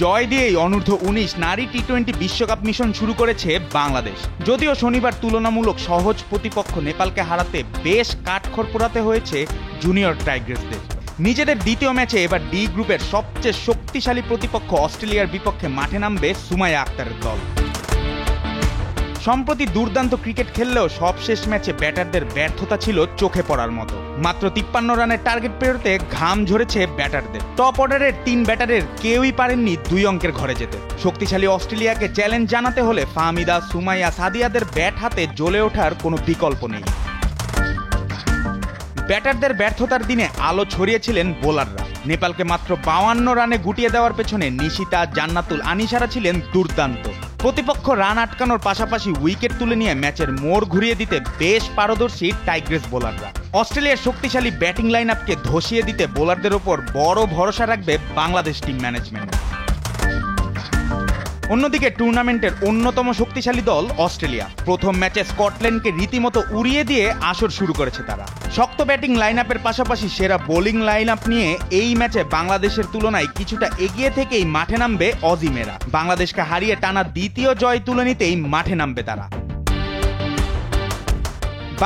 জয় দিয়েই অনূর্ধ্ব-19 নারী টি-20 বিশ্বকাপ মিশন শুরু করেছে বাংলাদেশ। যদিও শনিবার তুলনামূলক সহজ প্রতিপক্ষ নেপালকে হারাতে বেশ কাঠখড় পোড়াতে হয়েছে জুনিয়র টাইগ্রেসদের। নিজেদের দ্বিতীয় ম্যাচে এবার ডি গ্রুপের সবচেয়ে শক্তিশালী প্রতিপক্ষ অস্ট্রেলিয়ার বিপক্ষে মাঠে নামবে সুমাইয়া আক্তারের দল। সম্প্রতি দুর্দান্ত ক্রিকেট খেললেও সবশেষ ম্যাচে ব্যাটারদের ব্যর্থতা ছিল চোখে পড়ার মতো। মাত্র 53 রানের টার্গেট পেরোতে ঘাম ঝরেছে ব্যাটারদের। টপ অর্ডারের 3 ব্যাটারের কেউই পারেননি 2 অঙ্কের ঘরে যেতে। শক্তিশালী অস্ট্রেলিয়াকে চ্যালেঞ্জ জানাতে হলে ফাহমিদা, সুমাইয়া, সাদিয়াদের ব্যাট হাতে জ্বলে ওঠার কোনো বিকল্প নেই। ব্যাটারদের ব্যর্থতার দিনে আলো ছড়িয়েছিলেন বোলাররা। নেপালকে মাত্র 52 রানে গুটিয়ে দেওয়ার পেছনে নিশিতা, জান্নাতুল, আনিসারা ছিলেন দুর্দান্ত। প্রতিপক্ষ রান আটকানোর পাশাপাশি উইকেট তুলে নিয়ে ম্যাচের মোড় ঘুরিয়ে দিতে বেশ পারদর্শী টাইগ্রেস বোলাররা। অস্ট্রেলিয়ার শক্তিশালী ব্যাটিং লাইন আপকে ধসিয়ে দিতে বোলারদের ওপর বড় ভরসা রাখবে বাংলাদেশ টিম ম্যানেজমেন্ট। অন্যদিকে টুর্নামেন্টের অন্যতম শক্তিশালী দল অস্ট্রেলিয়া। প্রথম ম্যাচে স্কটল্যান্ডকে রীতিমতো উড়িয়ে দিয়ে আসর শুরু করেছে তারা। শক্ত ব্যাটিং লাইন আপের পাশাপাশি সেরা বোলিং লাইন আপ নিয়ে এই ম্যাচে বাংলাদেশের তুলনায় কিছুটা এগিয়ে থেকেই মাঠে নামবে অজিমেরা। বাংলাদেশকে হারিয়ে টানা দ্বিতীয় জয় তুলে নিতেই মাঠে নামবে তারা।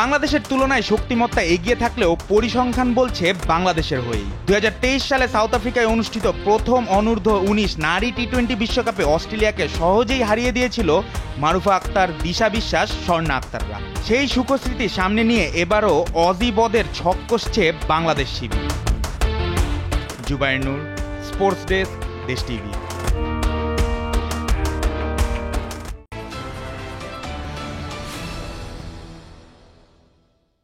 বাংলাদেশের তুলনায় শক্তিমত্তা এগিয়ে থাকলেও পরিসংখ্যান বলছে বাংলাদেশের হয়েই। 2023 সালে সাউথ আফ্রিকায় অনুষ্ঠিত প্রথম অনূর্ধ্ব-19 নারী টি-20 বিশ্বকাপে অস্ট্রেলিয়াকে সহজেই হারিয়ে দিয়েছিল মারুফা আক্তার, দিশা বিশ্বাস, স্বর্ণা আক্তাররা। সেই সুখস্মৃতি সামনে নিয়ে এবারও অজি বদের ছক কষছে বাংলাদেশ শিবির। জুবায়ের নূর, স্পোর্টস ডেস্ক, দেশ টিভি।